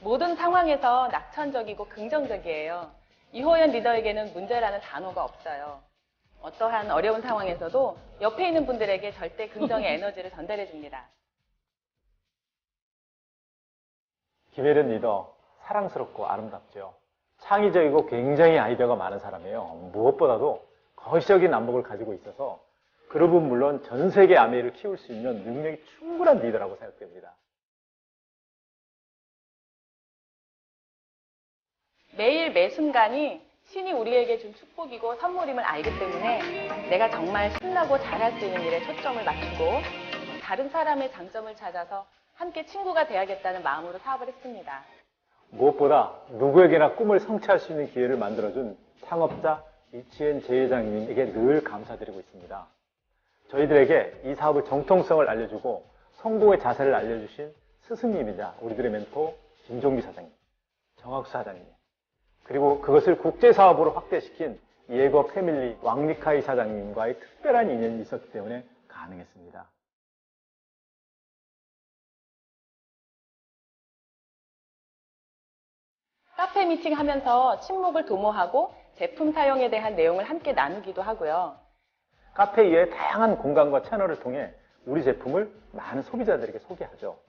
모든 상황에서 낙천적이고 긍정적이에요. 이호연 리더에게는 문제라는 단어가 없어요. 어떠한 어려운 상황에서도 옆에 있는 분들에게 절대 긍정의 에너지를 전달해 줍니다. 김혜련 리더, 사랑스럽고 아름답죠. 창의적이고 굉장히 아이디어가 많은 사람이에요. 무엇보다도 거시적인 안목을 가지고 있어서 그룹은 물론 전 세계 아메이를 키울 수 있는 능력이 충분한 리더라고 생각됩니다. 매일 매 순간이 신이 우리에게 준 축복이고 선물임을 알기 때문에 내가 정말 신나고 잘할 수 있는 일에 초점을 맞추고 다른 사람의 장점을 찾아서 함께 친구가 되어야겠다는 마음으로 사업을 했습니다. 무엇보다 누구에게나 꿈을 성취할 수 있는 기회를 만들어준 창업자 이치엔 제회장님에게 늘 감사드리고 있습니다. 저희들에게 이 사업의 정통성을 알려주고 성공의 자세를 알려주신 스승님이자 우리들의 멘토 김종기 사장님, 정학수 사장님, 그리고 그것을 국제사업으로 확대시킨 예거 패밀리 왕리카이 사장님과의 특별한 인연이 있었기 때문에 가능했습니다. 카페 미팅 하면서 친목을 도모하고 제품 사용에 대한 내용을 함께 나누기도 하고요. 카페 이외의 다양한 공간과 채널을 통해 우리 제품을 많은 소비자들에게 소개하죠.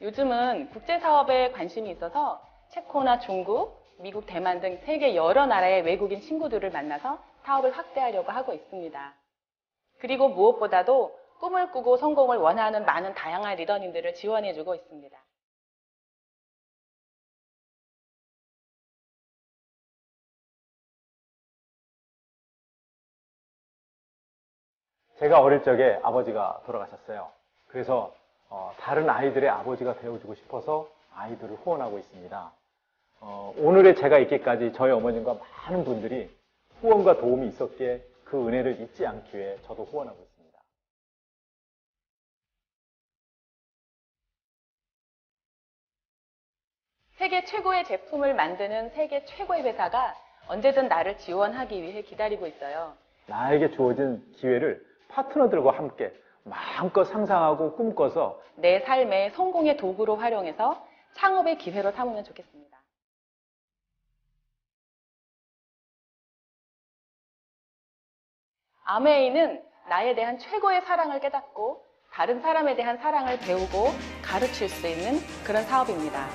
요즘은 국제사업에 관심이 있어서 체코나 중국, 미국, 대만 등 세계 여러 나라의 외국인 친구들을 만나서 사업을 확대하려고 하고 있습니다. 그리고 무엇보다도 꿈을 꾸고 성공을 원하는 많은 다양한 리더님들을 지원해주고 있습니다. 제가 어릴 적에 아버지가 돌아가셨어요. 그래서 다른 아이들의 아버지가 되어주고 싶어서 아이들을 후원하고 있습니다. 오늘의 제가 있기까지 저희 어머님과 많은 분들이 후원과 도움이 있었기에 그 은혜를 잊지 않기 위해 저도 후원하고 있습니다. 세계 최고의 제품을 만드는 세계 최고의 회사가 언제든 나를 지원하기 위해 기다리고 있어요. 나에게 주어진 기회를 파트너들과 함께 마음껏 상상하고 꿈꿔서 내 삶의 성공의 도구로 활용해서 창업의 기회로 삼으면 좋겠습니다. 아메이는 나에 대한 최고의 사랑을 깨닫고 다른 사람에 대한 사랑을 배우고 가르칠 수 있는 그런 사업입니다.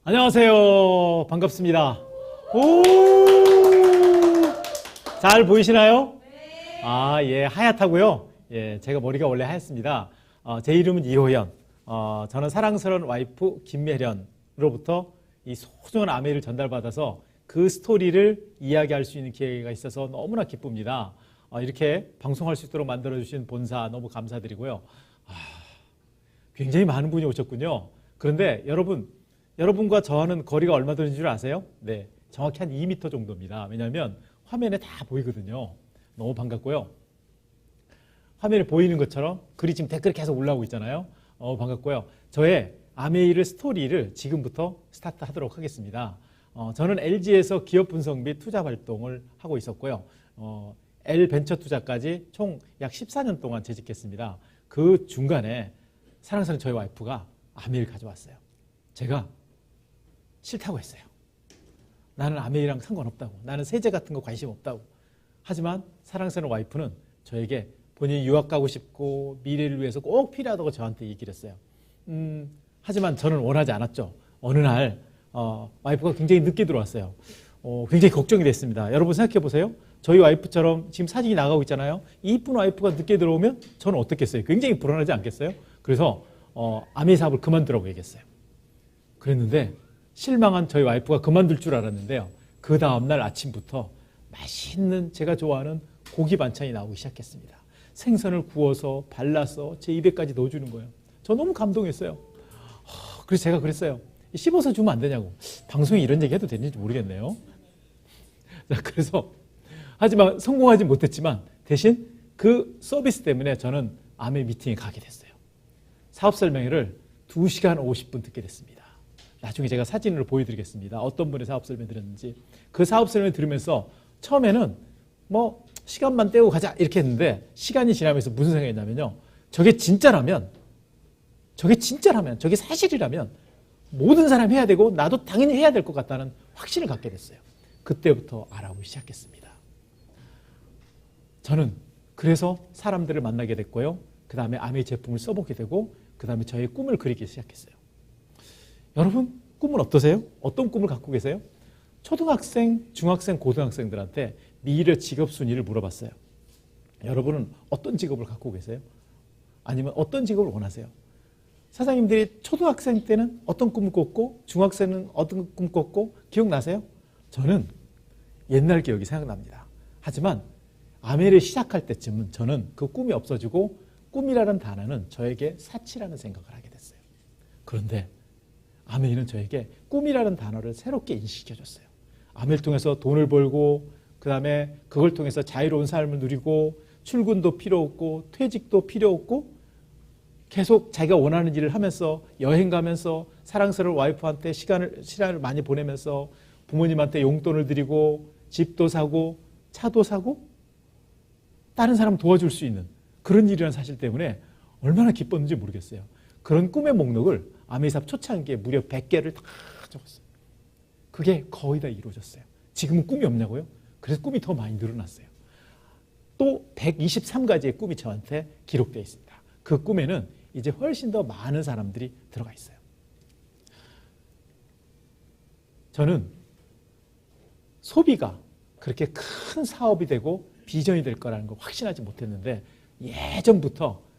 안녕하세요. 반갑습니다. 오! 잘 보이시나요? 네. 아, 예, 하얗다고요? 예, 제가 머리가 원래 하얗습니다. 제 이름은 이호연. 저는 사랑스러운 와이프 김혜련으로부터 이 소중한 아메이를 전달받아서 그 스토리를 이야기할 수 있는 기회가 있어서 너무나 기쁩니다. 이렇게 방송할 수 있도록 만들어주신 본사 너무 감사드리고요. 굉장히 많은 분이 오셨군요. 그런데 여러분과 저와는 거리가 얼마 되는 줄 아세요? 네, 정확히 한 2m 정도입니다. 왜냐하면 화면에 다 보이거든요. 너무 반갑고요. 화면에 보이는 것처럼 글이 지금 댓글이 계속 올라오고 있잖아요. 반갑고요. 저의 아메이를 스토리를 지금부터 스타트하도록 하겠습니다. 저는 LG에서 기업 분석 및 투자 활동을 하고 있었고요. L 벤처 투자까지 총 약 14년 동안 재직했습니다. 그 중간에 사랑스러운 저희 와이프가 아메이를 가져왔어요. 제가 싫다고 했어요. 나는 아메이랑 상관없다고. 나는 세제 같은 거 관심 없다고. 하지만 사랑스러운 와이프는 저에게 본인이 유학 가고 싶고 미래를 위해서 꼭 필요하다고 저한테 얘기를 했어요. 하지만 저는 원하지 않았죠. 어느 날 와이프가 굉장히 늦게 들어왔어요. 굉장히 걱정이 됐습니다. 여러분 생각해 보세요. 저희 와이프처럼 지금 사진이 나가고 있잖아요. 이쁜 와이프가 늦게 들어오면 저는 어떻겠어요? 굉장히 불안하지 않겠어요? 그래서 아메이 사업을 그만두라고 얘기했어요. 그랬는데 실망한 저희 와이프가 그만둘 줄 알았는데요. 그 다음날 아침부터 맛있는 제가 좋아하는 고기 반찬이 나오기 시작했습니다. 생선을 구워서 발라서 제 입에까지 넣어주는 거예요. 저 너무 감동했어요. 그래서 제가 그랬어요. 씹어서 주면 안 되냐고. 방송에 이런 얘기 해도 되는지 모르겠네요. 그래서 하지만 성공하지 못했지만 대신 그 서비스 때문에 저는 아메 미팅에 가게 됐어요. 사업 설명회를 2시간 50분 듣게 됐습니다. 나중에 제가 사진으로 보여드리겠습니다. 어떤 분의 사업 설명 들었는지. 그 사업 설명 들으면서 처음에는 뭐 시간만 때우고 가자 이렇게 했는데 시간이 지나면서 무슨 생각이 나면요. 저게 진짜라면 저게 사실이라면 모든 사람이 해야 되고 나도 당연히 해야 될 것 같다는 확신을 갖게 됐어요. 그때부터 알아보기 시작했습니다. 저는 그래서 사람들을 만나게 됐고요. 그 다음에 아메이 제품을 써보게 되고 그 다음에 저의 꿈을 그리기 시작했어요. 여러분 꿈은 어떠세요? 어떤 꿈을 갖고 계세요? 초등학생, 중학생, 고등학생들한테 미래 직업 순위를 물어봤어요. 여러분은 어떤 직업을 갖고 계세요? 아니면 어떤 직업을 원하세요? 사장님들이 초등학생 때는 어떤 꿈을 꿨고 중학생은 어떤 꿈을 꿨고 기억나세요? 저는 옛날 기억이 생각납니다. 하지만 아메를 시작할 때쯤은 저는 그 꿈이 없어지고 꿈이라는 단어는 저에게 사치라는 생각을 하게 됐어요. 그런데 아메이는 저에게 꿈이라는 단어를 새롭게 인식시켜줬어요. 아메를 통해서 돈을 벌고 그 다음에 그걸 통해서 자유로운 삶을 누리고 출근도 필요 없고 퇴직도 필요 없고 계속 자기가 원하는 일을 하면서 여행 가면서 사랑스러운 와이프한테 시간을 많이 보내면서 부모님한테 용돈을 드리고 집도 사고 차도 사고 다른 사람 도와줄 수 있는 그런 일이라는 사실 때문에 얼마나 기뻤는지 모르겠어요. 그런 꿈의 목록을 아메이 사업 초창기에 무려 100개를 다 적었어요. 그게 거의 다 이루어졌어요. 지금은 꿈이 없냐고요? 그래서 꿈이 더 많이 늘어났어요. 또 123가지의 꿈이 저한테 기록되어 있습니다. 그 꿈에는 이제 훨씬 더 많은 사람들이 들어가 있어요. 저는 소비가 그렇게 큰 사업이 되고 비전이 될 거라는 걸 확신하지 못했는데 예전부터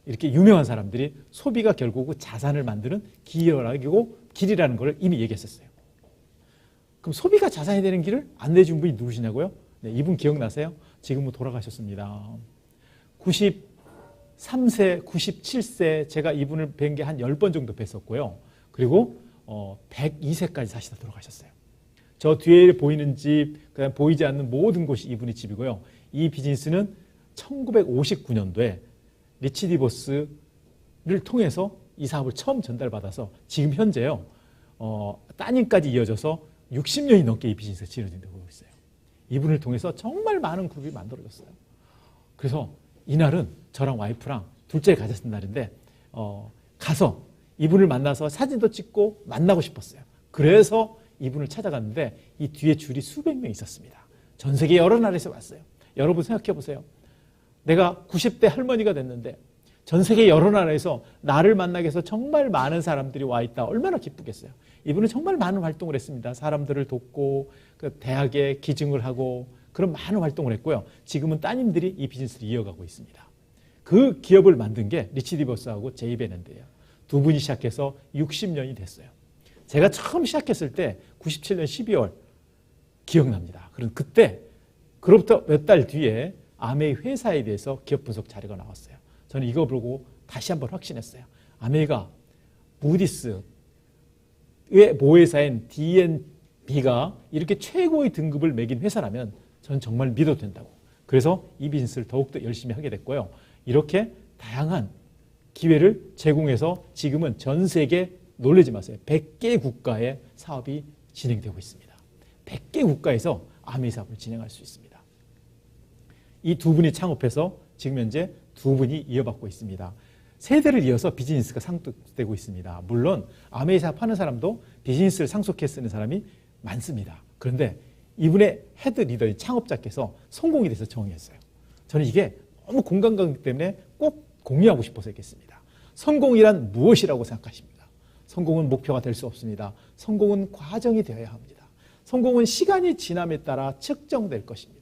이렇게 유명한 사람들이 소비가 결국 자산을 만드는 길이라는 걸 이미 얘기했었어요. 그럼 소비가 자산이 되는 길을 안내해 준 분이 누구시냐고요? 네, 이분 기억나세요? 지금은 돌아가셨습니다. 93세, 97세 제가 이분을 뵌 게 한 10번 정도 뵀었고요. 그리고 102세까지 사시다 돌아가셨어요. 저 뒤에 보이는 집, 그다음에 보이지 않는 모든 곳이 이분의 집이고요. 이 비즈니스는 1959년도에 리치 디보스를 통해서 이 사업을 처음 전달받아서 지금 현재요. 따님까지 이어져서 60년이 넘게 이 비즈니스가 진행되고 있어요. 이분을 통해서 정말 많은 그룹이 만들어졌어요. 그래서 이날은 저랑 와이프랑 둘째 가졌던 날인데 가서 이분을 만나서 사진도 찍고 만나고 싶었어요. 그래서 이분을 찾아갔는데 이 뒤에 줄이 수백 명 있었습니다. 전 세계 여러 나라에서 왔어요. 여러분 생각해 보세요. 내가 90대 할머니가 됐는데 전 세계 여러 나라에서 나를 만나게 해서 정말 많은 사람들이 와 있다. 얼마나 기쁘겠어요. 이분은 정말 많은 활동을 했습니다. 사람들을 돕고 그 대학에 기증을 하고 그런 많은 활동을 했고요. 지금은 따님들이 이 비즈니스를 이어가고 있습니다. 그 기업을 만든 게 리치 디버스하고 제이 베넨드예요. 두 분이 시작해서 60년이 됐어요. 제가 처음 시작했을 때 97년 12월 기억납니다. 그럼 그때 그로부터 몇 달 뒤에 아메이 회사에 대해서 기업 분석 자료가 나왔어요. 저는 이거 보고 다시 한번 확신했어요. 아메이가 무디스의 모회사인 D&B가 이렇게 최고의 등급을 매긴 회사라면 저는 정말 믿어도 된다고. 그래서 이 비즈니스를 더욱더 열심히 하게 됐고요. 이렇게 다양한 기회를 제공해서 지금은 전 세계 놀라지 마세요. 100개 국가의 사업이 진행되고 있습니다. 100개 국가에서 아메이 사업을 진행할 수 있습니다. 이 두 분이 창업해서 지금 현재 두 분이 이어받고 있습니다. 세대를 이어서 비즈니스가 상속되고 있습니다. 물론 아메이 사업 하는 사람도 비즈니스를 상속해 쓰는 사람이 많습니다. 그런데 이분의 헤드 리더인 창업자께서 성공에 대해서 정의했어요. 저는 이게 너무 공감 가기 때문에 꼭 공유하고 싶어서 했겠습니다. 성공이란 무엇이라고 생각하십니까? 성공은 목표가 될 수 없습니다. 성공은 과정이 되어야 합니다. 성공은 시간이 지남에 따라 측정될 것입니다.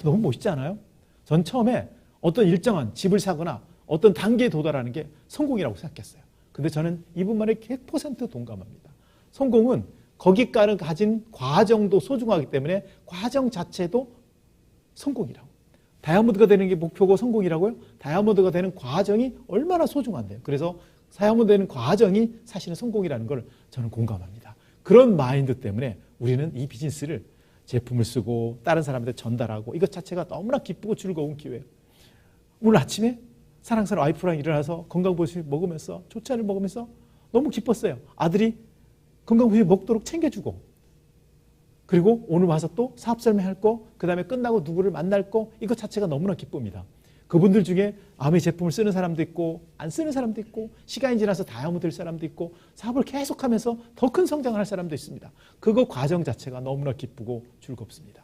너무 멋있지 않아요? 전 처음에 어떤 일정한 집을 사거나 어떤 단계에 도달하는 게 성공이라고 생각했어요. 근데 저는 이분 말에 100% 동감합니다. 성공은 거기까지 가진 과정도 소중하기 때문에 과정 자체도 성공이라고. 다이아몬드가 되는 게 목표고 성공이라고요? 다이아몬드가 되는 과정이 얼마나 소중한데요. 그래서 다이아몬드 되는 과정이 사실은 성공이라는 걸 저는 공감합니다. 그런 마인드 때문에 우리는 이 비즈니스를 제품을 쓰고 다른 사람한테 전달하고 이것 자체가 너무나 기쁘고 즐거운 기회예요. 오늘 아침에 사랑스러운 와이프랑 일어나서 건강보식 먹으면서 조차를 먹으면서 너무 기뻤어요. 아들이 건강보식 먹도록 챙겨주고 그리고 오늘 와서 또 사업 설명할 거, 그 다음에 끝나고 누구를 만날 거, 이것 자체가 너무나 기쁩니다. 그분들 중에 아메 제품을 쓰는 사람도 있고 안 쓰는 사람도 있고 시간이 지나서 다이아몬드 될 사람도 있고 사업을 계속하면서 더 큰 성장을 할 사람도 있습니다. 그거 과정 자체가 너무나 기쁘고 즐겁습니다.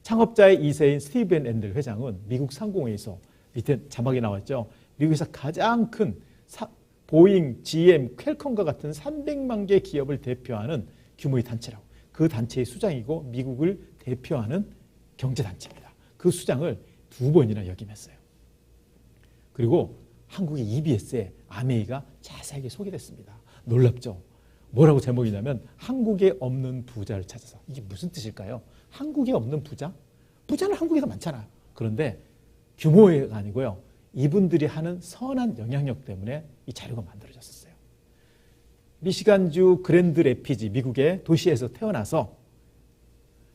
창업자의 2세인 스티븐 앤들 회장은 미국 상공회에서 밑에 자막이 나왔죠. 미국에서 가장 큰 보잉, GM, 퀄컴과 같은 300만 개 기업을 대표하는 규모의 단체라고. 그 단체의 수장이고 미국을 대표하는 경제단체입니다. 그 수장을 2번이나 역임했어요. 그리고 한국의 EBS에 아메이가 자세하게 소개됐습니다. 놀랍죠? 뭐라고 제목이냐면 한국에 없는 부자를 찾아서. 이게 무슨 뜻일까요? 한국에 없는 부자? 부자는 한국에도 많잖아요. 그런데 규모가 아니고요. 이분들이 하는 선한 영향력 때문에 이 자료가 만들어졌었어요. 미시간주 그랜드 레피지 미국의 도시에서 태어나서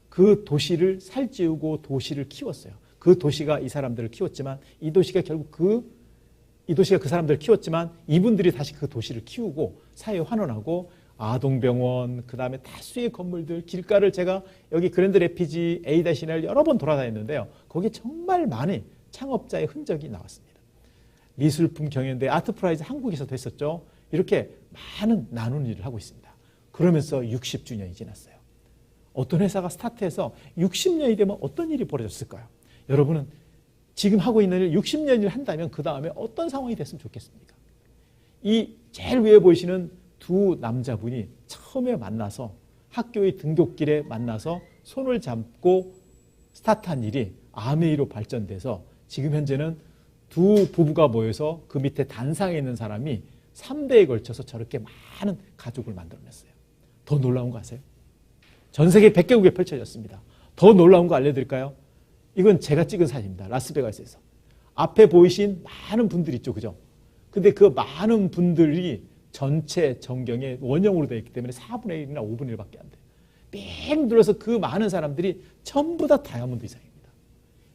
그 도시를 살찌우고 도시를 키웠어요. 그 도시가 이 사람들을 키웠지만 이 도시가 결국 이 도시가 그 사람들을 키웠지만 이분들이 다시 그 도시를 키우고 사회에 환원하고 아동병원, 그 다음에 다수의 건물들, 길가를 제가 여기 그랜드 레피지 A-를 여러 번 돌아다녔는데요. 거기에 정말 많은 창업자의 흔적이 나왔습니다. 미술품 경연대 아트프라이즈 한국에서도 했었죠. 이렇게 많은 나누는 일을 하고 있습니다. 그러면서 60주년이 지났어요. 어떤 회사가 스타트해서 60년이 되면 어떤 일이 벌어졌을까요? 여러분은 지금 하고 있는 일 60년을 한다면 그 다음에 어떤 상황이 됐으면 좋겠습니까? 이 제일 위에 보이시는 두 남자분이 처음에 만나서 학교의 등굣길에 만나서 손을 잡고 스타트한 일이 아메이로 발전돼서 지금 현재는 두 부부가 모여서 그 밑에 단상에 있는 사람이 3대에 걸쳐서 저렇게 많은 가족을 만들어냈어요. 더 놀라운 거 아세요? 전 세계 100개국에 펼쳐졌습니다. 더 놀라운 거 알려드릴까요? 이건 제가 찍은 사진입니다. 라스베가스에서. 앞에 보이신 많은 분들 있죠. 그죠? 근데 그 많은 분들이 전체 전경에 원형으로 되어 있기 때문에 4분의 1이나 5분의 1밖에 안 돼요. 삥 둘러서 그 많은 사람들이 전부 다 다이아몬드 이상입니다.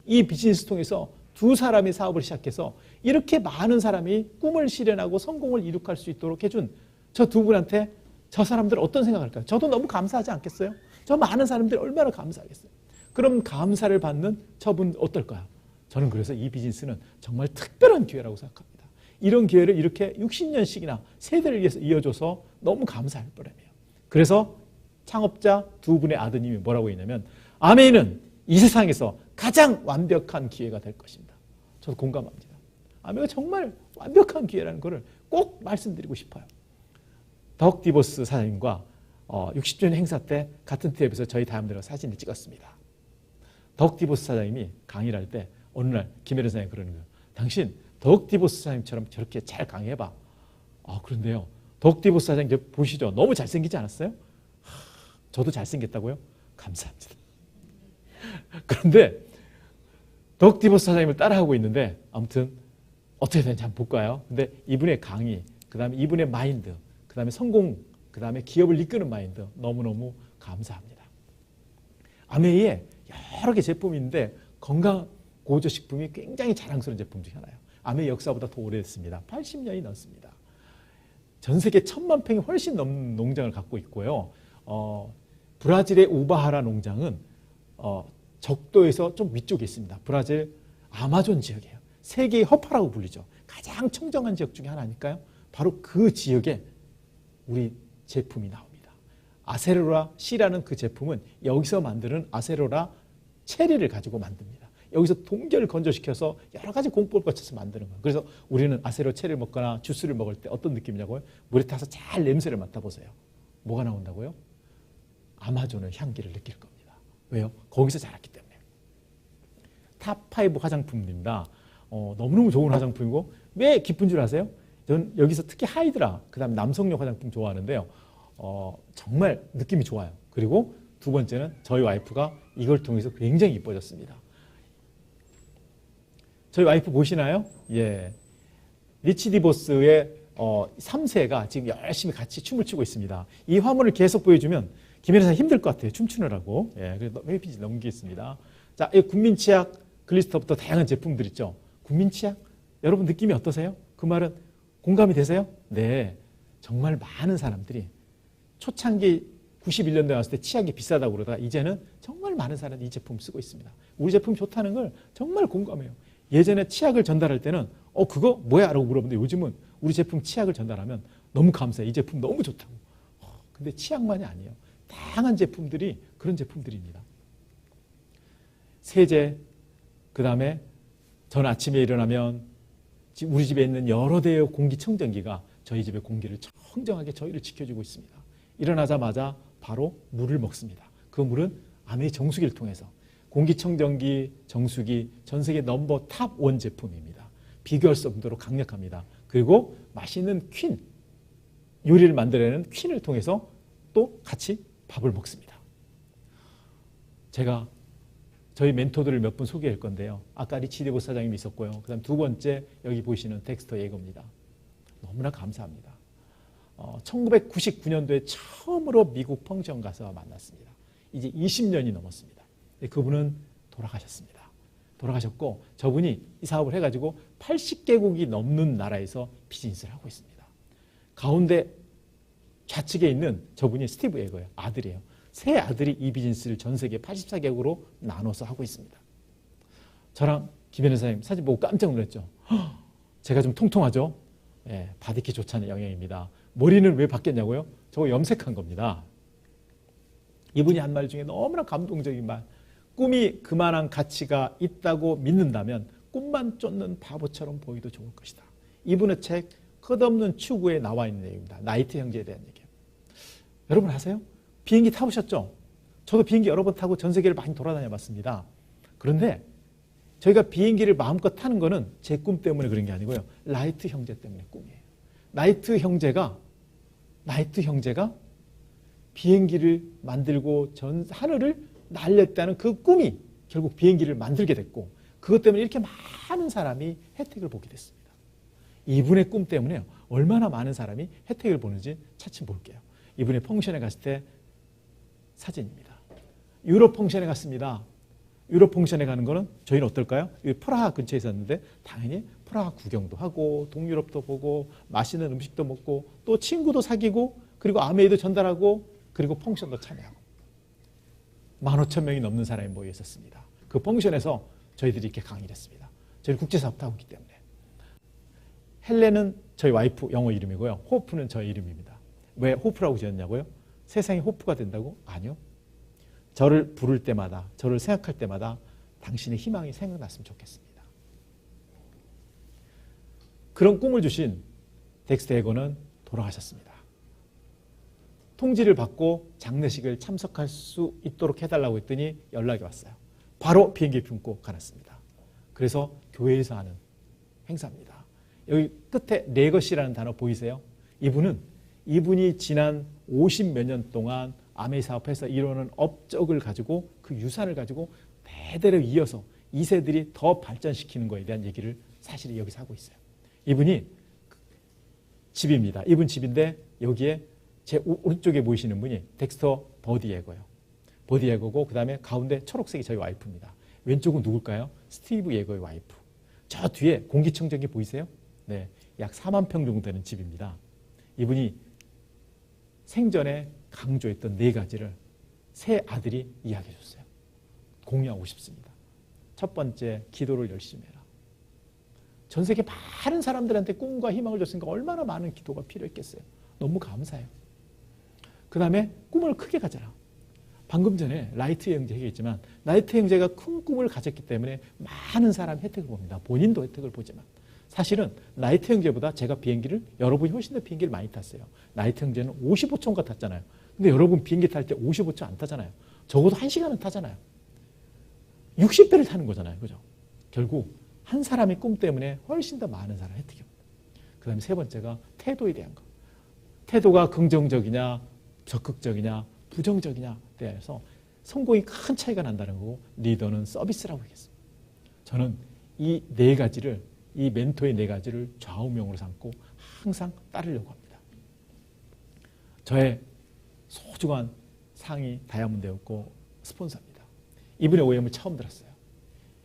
이 비즈니스 통해서 두 사람이 사업을 시작해서 이렇게 많은 사람이 꿈을 실현하고 성공을 이룩할 수 있도록 해준 저 두 분한테 저 사람들 어떤 생각할까요? 저도 너무 감사하지 않겠어요? 저 많은 사람들이 얼마나 감사하겠어요? 그럼 감사를 받는 저분 어떨까요? 저는 그래서 이 비즈니스는 정말 특별한 기회라고 생각합니다. 이런 기회를 이렇게 60년씩이나 세대를 위해서 이어줘서 너무 감사할 뻔해요. 그래서 창업자 두 분의 아드님이 뭐라고 했냐면 아메이는 이 세상에서 가장 완벽한 기회가 될 것입니다. 저도 공감합니다. 아메이가 정말 완벽한 기회라는 것을 꼭 말씀드리고 싶어요. 덕 디보스 사장님과 60주년 행사 때 같은 테이블에서 저희 다이아몬드랑 사진을 찍었습니다. 덕 디보스 사장님이 강의를 할 때 어느 날 김혜련 사장님이 그러는 거예요. 당신 덕 디보스 사장님처럼 저렇게 잘 강의해봐. 그런데요. 덕 디보스 사장님 보시죠. 너무 잘생기지 않았어요? 저도 잘생겼다고요? 감사합니다. 그런데 덕 디보스 사장님을 따라하고 있는데 아무튼 어떻게 되는지 한번 볼까요? 근데 이분의 강의, 그 다음에 이분의 마인드, 그 다음에 성공, 그 다음에 기업을 이끄는 마인드 너무너무 감사합니다. 아메이에 여러 개 제품이 있는데 건강 고조식품이 굉장히 자랑스러운 제품 중에 하나예요. 아메이 역사보다 더 오래됐습니다. 80년이 넘습니다. 전 세계 1000만 평이 훨씬 넘는 농장을 갖고 있고요. 브라질의 우바하라 농장은 적도에서 좀 위쪽에 있습니다. 브라질 아마존 지역이에요. 세계의 허파라고 불리죠. 가장 청정한 지역 중에 하나니까요. 바로 그 지역에 우리 제품이 나옵니다. 아세로라 C라는 그 제품은 여기서 만드는 아세로라 체리를 가지고 만듭니다. 여기서 동결을 건조시켜서 여러 가지 공법을 거쳐서 만드는 거예요. 그래서 우리는 아세로 체리를 먹거나 주스를 먹을 때 어떤 느낌이냐고요? 물에 타서 잘 냄새를 맡아보세요. 뭐가 나온다고요? 아마존의 향기를 느낄 겁니다. 왜요? 거기서 자랐기 때문에. 탑5 화장품입니다. 너무너무 좋은 화장품이고 왜 기쁜 줄 아세요? 저는 여기서 특히 하이드라, 그 다음에 남성용 화장품 좋아하는데요. 정말 느낌이 좋아요. 그리고 두 번째는 저희 와이프가 이걸 통해서 굉장히 이뻐졌습니다. 저희 와이프 보시나요? 예. 리치 디보스의 3세가 지금 열심히 같이 춤을 추고 있습니다. 이 화면을 계속 보여주면 김혜련 힘들 것 같아요. 춤추느라고. 예. 그래서 페이지 넘기겠습니다. 자, 이 국민치약 글리스터부터 다양한 제품들 있죠. 국민치약? 여러분 느낌이 어떠세요? 그 말은 공감이 되세요? 네. 정말 많은 사람들이 초창기 91년도에 나왔을 때 치약이 비싸다고 그러다가 이제는 정말 많은 사람들이 이 제품 쓰고 있습니다. 우리 제품 좋다는 걸 정말 공감해요. 예전에 치약을 전달할 때는 그거 뭐야? 라고 물어보는데 요즘은 우리 제품 치약을 전달하면 너무 감사해. 이 제품 너무 좋다고. 근데 치약만이 아니에요. 다양한 제품들이 그런 제품들입니다. 세제, 그 다음에 저는 아침에 일어나면 우리 집에 있는 여러 대의 공기청정기가 저희 집의 공기를 청정하게 저희를 지켜주고 있습니다. 일어나자마자 바로 물을 먹습니다. 그 물은 아메이 정수기를 통해서 공기청정기, 정수기, 전 세계 넘버 탑 1 제품입니다. 비교할 수 없도록 강력합니다. 그리고 맛있는 퀸, 요리를 만들어내는 퀸을 통해서 또 같이 밥을 먹습니다. 제가 저희 멘토들을 몇 분 소개할 건데요. 아까 리치 디보스 사장님이 있었고요. 그 다음 두 번째 여기 보시는 덱스터 예거입니다. 너무나 감사합니다. 1999년도에 처음으로 미국 펑션 가서 만났습니다. 이제 20년이 넘었습니다. 그분은 돌아가셨습니다. 돌아가셨고 저분이 이 사업을 해가지고 80개국이 넘는 나라에서 비즈니스를 하고 있습니다. 가운데 좌측에 있는 저분이 스티브 에거예요. 아들이에요. 세 아들이 이 비즈니스를 전 세계 84개국으로 나눠서 하고 있습니다. 저랑 김혜련 사장님 사진 보고 깜짝 놀랐죠. 제가 좀 통통하죠? 예, 바디키 좋지 않은 영향입니다. 머리는 왜 바뀌었냐고요? 저거 염색한 겁니다. 이분이 한 말 중에 너무나 감동적인 말. 꿈이 그만한 가치가 있다고 믿는다면 꿈만 쫓는 바보처럼 보이도 좋을 것이다. 이분의 책 끝없는 추구에 나와 있는 내용입니다. 나이트 형제에 대한 얘기예요. 여러분 아세요? 비행기 타보셨죠? 저도 비행기 여러 번 타고 전 세계를 많이 돌아다녀 봤습니다. 그런데 저희가 비행기를 마음껏 타는 거는 제 꿈 때문에 그런 게 아니고요. 라이트 형제 때문에 꿈이에요. 라이트 형제가 비행기를 만들고 전 하늘을 날렸다는 그 꿈이 결국 비행기를 만들게 됐고 그것 때문에 이렇게 많은 사람이 혜택을 보게 됐습니다. 이분의 꿈 때문에 얼마나 많은 사람이 혜택을 보는지 차츰 볼게요. 이분의 펑션에 갔을 때 사진입니다. 유럽 펑션에 갔습니다. 유럽 펑션에 가는 거는 저희는 어떨까요? 프라하 근처에 있었는데 당연히 프라하 구경도 하고 동유럽도 보고 맛있는 음식도 먹고 또 친구도 사귀고 그리고 아메이도 전달하고 그리고 펑션도 참여하고 15,000명이 넘는 사람이 모여 있었습니다. 그 펑션에서 저희들이 이렇게 강의를 했습니다. 저희는 국제사업도 하고 있기 때문에. 헬렌은 저희 와이프 영어 이름이고요. 호프는 저희 이름입니다. 왜 호프라고 지었냐고요? 세상이 호프가 된다고? 아니요. 저를 부를 때마다, 저를 생각할 때마다 당신의 희망이 생각났으면 좋겠습니다. 그런 꿈을 주신 덱스터 에거는 돌아가셨습니다. 통지를 받고 장례식을 참석할 수 있도록 해달라고 했더니 연락이 왔어요. 바로 비행기 품고 가놨습니다. 그래서 교회에서 하는 행사입니다. 여기 끝에 레거시라는 단어 보이세요? 이분이 지난 50몇 년 동안 아메이 사업에서 이루어오는 업적을 가지고 그 유산을 가지고 대대로 이어서 2세들이 더 발전시키는 것에 대한 얘기를 사실 여기서 하고 있어요. 이분이 집입니다. 이분 집인데 여기에 제 오른쪽에 보이시는 분이 덱스터 버디 예거예요. 버디 예거고 그 다음에 가운데 초록색이 저희 와이프입니다. 왼쪽은 누굴까요? 스티브 예거의 와이프. 저 뒤에 공기청정기 보이세요? 네, 약 4만 평 정도 되는 집입니다. 이분이 생전에 강조했던 4가지를 세 아들이 이야기해 줬어요. 공유하고 싶습니다. 첫 번째, 기도를 열심히 해라. 전 세계 많은 사람들한테 꿈과 희망을 줬으니까 얼마나 많은 기도가 필요했겠어요. 너무 감사해요. 그 다음에 꿈을 크게 가져라. 방금 전에 라이트 형제 얘기했지만 라이트 형제가 큰 꿈을 가졌기 때문에 많은 사람이 혜택을 봅니다. 본인도 혜택을 보지만 사실은 라이트 형제보다 제가 여러분이 훨씬 더 비행기를 많이 탔어요. 라이트 형제는 55초인가 탔잖아요. 근데 여러분 비행기 탈 때 55초 안 타잖아요. 적어도 1시간은 타잖아요. 60배를 타는 거잖아요. 그죠? 결국 한 사람의 꿈 때문에 훨씬 더 많은 사람을 혜택이 옵니다. 그 다음에 세 번째가 태도에 대한 거. 태도가 긍정적이냐 적극적이냐 부정적이냐 대해서 성공이 큰 차이가 난다는 거고, 리더는 서비스라고 하겠습니다. 저는 이 네 가지를, 이 멘토의 네 가지를 좌우명으로 삼고 항상 따르려고 합니다. 저의 소중한 상이 다이아몬드였고 스폰서입니다. 이분의 OM을 처음 들었어요.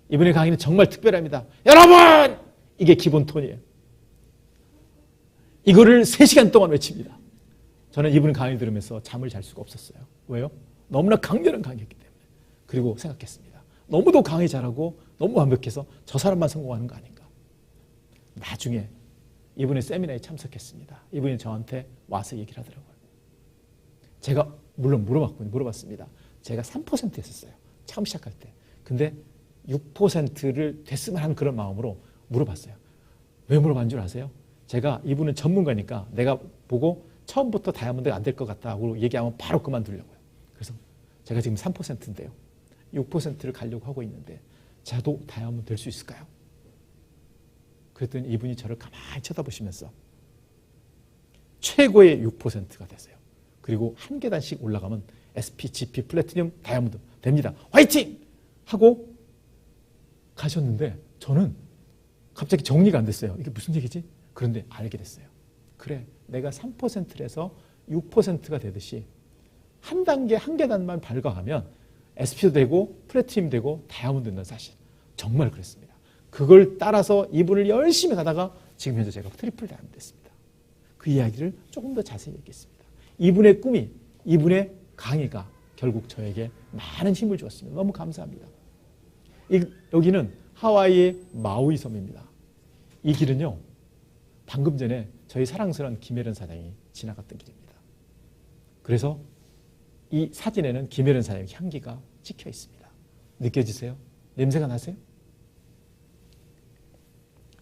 이분의 강의는 정말 특별합니다. 여러분! 이게 기본 톤이에요. 이거를 3시간 동안 외칩니다. 저는 이분 강의 들으면서 잠을 잘 수가 없었어요. 왜요? 너무나 강렬한 강의였기 때문에. 그리고 생각했습니다. 너무도 강의 잘하고 너무 완벽해서 저 사람만 성공하는 거 아닌가. 나중에 이분의 세미나에 참석했습니다. 이분이 저한테 와서 얘기를 하더라고요. 제가 물론 물어봤습니다. 제가 3%였었어요. 처음 시작할 때. 근데 6%를 됐으면 하는 그런 마음으로 물어봤어요. 왜 물어본 줄 아세요? 제가 이분은 전문가니까 내가 보고 처음부터 다이아몬드가 안 될 것 같다고 얘기하면 바로 그만두려고요. 그래서 제가 지금 3%인데요. 6%를 가려고 하고 있는데 저도 다이아몬드 될 수 있을까요? 그랬더니 이분이 저를 가만히 쳐다보시면서 최고의 6%가 되세요. 그리고 한 계단씩 올라가면 SP, GP, 플래티늄, 다이아몬드 됩니다. 화이팅! 하고 가셨는데 저는 갑자기 정리가 안 됐어요. 이게 무슨 얘기지? 그런데 알게 됐어요. 그래, 내가 3%에서 6%가 되듯이 한 단계, 한 계단만 밟아가면 SP도 되고 플래티늄 되고 다이아몬드 된다는 사실. 정말 그랬습니다. 그걸 따라서 이분을 열심히 가다가 지금 현재 제가 트리플 다이아몬드 됐습니다. 그 이야기를 조금 더 자세히 얘기했습니다. 이분의 꿈이, 이분의 강의가 결국 저에게 많은 힘을 주었습니다. 너무 감사합니다. 여기는 하와이의 마우이 섬입니다. 이 길은요, 방금 전에 저희 사랑스러운 김혜련 사장이 지나갔던 길입니다. 그래서 이 사진에는 김혜련 사장의 향기가 찍혀 있습니다. 느껴지세요? 냄새가 나세요?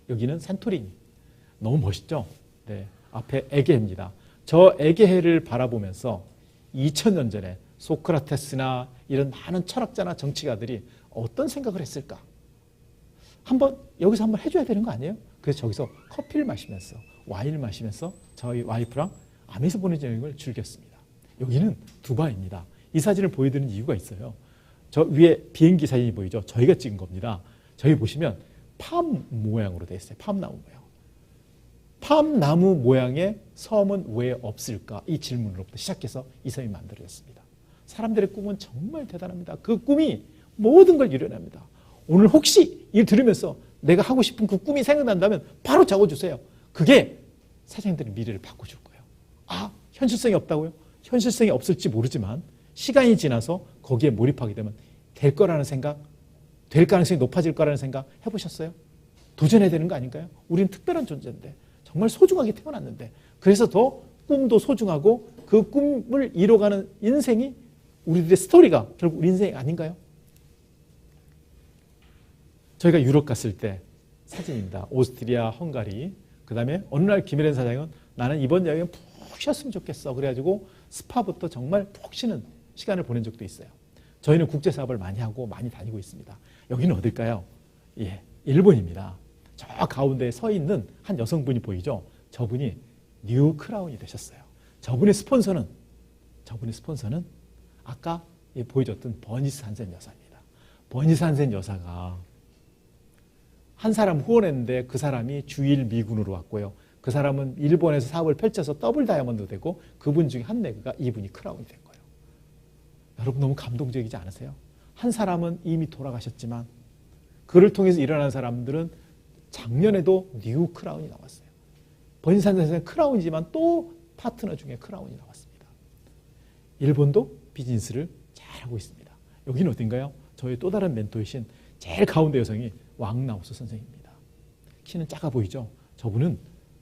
여기는 산토리니. 너무 멋있죠? 네, 앞에 에게해입니다. 저 에게해를 바라보면서 2000년 전에 소크라테스나 이런 많은 철학자나 정치가들이 어떤 생각을 했을까? 여기서 한번 해줘야 되는 거 아니에요? 그래서 저기서 커피를 마시면서 와인을 마시면서 저희 와이프랑 암에서 보내는 여행을 즐겼습니다. 여기는 두바이입니다. 이 사진을 보여드리는 이유가 있어요. 저 위에 비행기 사진이 보이죠? 저희가 찍은 겁니다. 저희 보시면 팜 모양으로 되어 있어요. 팜나무 모양. 팜나무 모양의 섬은 왜 없을까? 이 질문으로부터 시작해서 이 섬이 만들어졌습니다. 사람들의 꿈은 정말 대단합니다. 그 꿈이 모든 걸 이뤄냅니다. 오늘 혹시 이 들으면서 내가 하고 싶은 그 꿈이 생각난다면 바로 적어주세요. 그게 사장님들의 미래를 바꿔줄 거예요. 아, 현실성이 없다고요? 현실성이 없을지 모르지만 시간이 지나서 거기에 몰입하게 되면 될 거라는 생각, 될 가능성이 높아질 거라는 생각 해보셨어요? 도전해야 되는 거 아닌가요? 우리는 특별한 존재인데, 정말 소중하게 태어났는데, 그래서 더 꿈도 소중하고 그 꿈을 이뤄가는 인생이 우리들의 스토리가 결국 우리 인생이 아닌가요? 저희가 유럽 갔을 때 사진입니다. 오스트리아, 헝가리. 그 다음에 어느 날 김혜련 사장은 나는 이번 여행은 푹 쉬었으면 좋겠어. 그래가지고 스파부터 정말 푹 쉬는 시간을 보낸 적도 있어요. 저희는 국제사업을 많이 하고 많이 다니고 있습니다. 여기는 어딜까요? 예, 일본입니다. 저 가운데에 서 있는 한 여성분이 보이죠? 저분이 뉴 크라운이 되셨어요. 저분의 스폰서는 아까 보여줬던 버니스 한센 여사입니다. 버니스 한센 여사가 한 사람 후원했는데 그 사람이 주일 미군으로 왔고요. 그 사람은 일본에서 사업을 펼쳐서 더블 다이아몬드 되고 그분 중에 한 네가 이분이 크라운이 된 거예요. 여러분 너무 감동적이지 않으세요? 한 사람은 이미 돌아가셨지만 그를 통해서 일어난 사람들은 작년에도 뉴 크라운이 나왔어요. 버니스 한센 여사는 크라운이지만 또 파트너 중에 크라운이 나왔습니다. 일본도 비즈니스를 잘하고 있습니다. 여기는 어딘가요? 저희 또 다른 멘토이신 제일 가운데 여성이 왕나우스 선생입니다. 키는 작아 보이죠? 저분은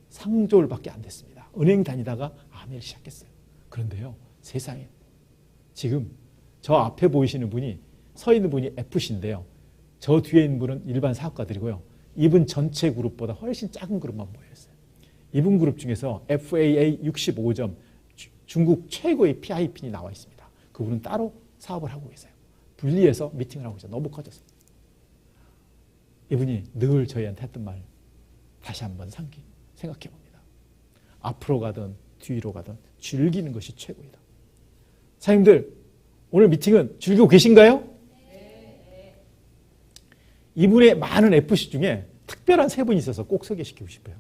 상졸밖에 안 됐습니다. 은행 다니다가 암을 시작했어요. 그런데요, 세상에 지금 저 앞에 보이시는 분이 서 있는 분이 FC인데요. 저 뒤에 있는 분은 일반 사업가들이고요. 이분 전체 그룹보다 훨씬 작은 그룹만 모여있어요. 이분 그룹 중에서 FAA 65점 중국 최고의 PIP이 나와 있습니다. 그분은 따로 사업을 하고 계세요. 분리해서 미팅을 하고 있어요. 너무 커졌어요. 이분이 늘 저희한테 했던 말 다시 한번 생각해 봅니다. 앞으로 가든 뒤로 가든 즐기는 것이 최고이다. 사장님들, 오늘 미팅은 즐기고 계신가요? 이분의 많은 FC 중에 특별한 세 분이 있어서 꼭 소개시키고 싶어요.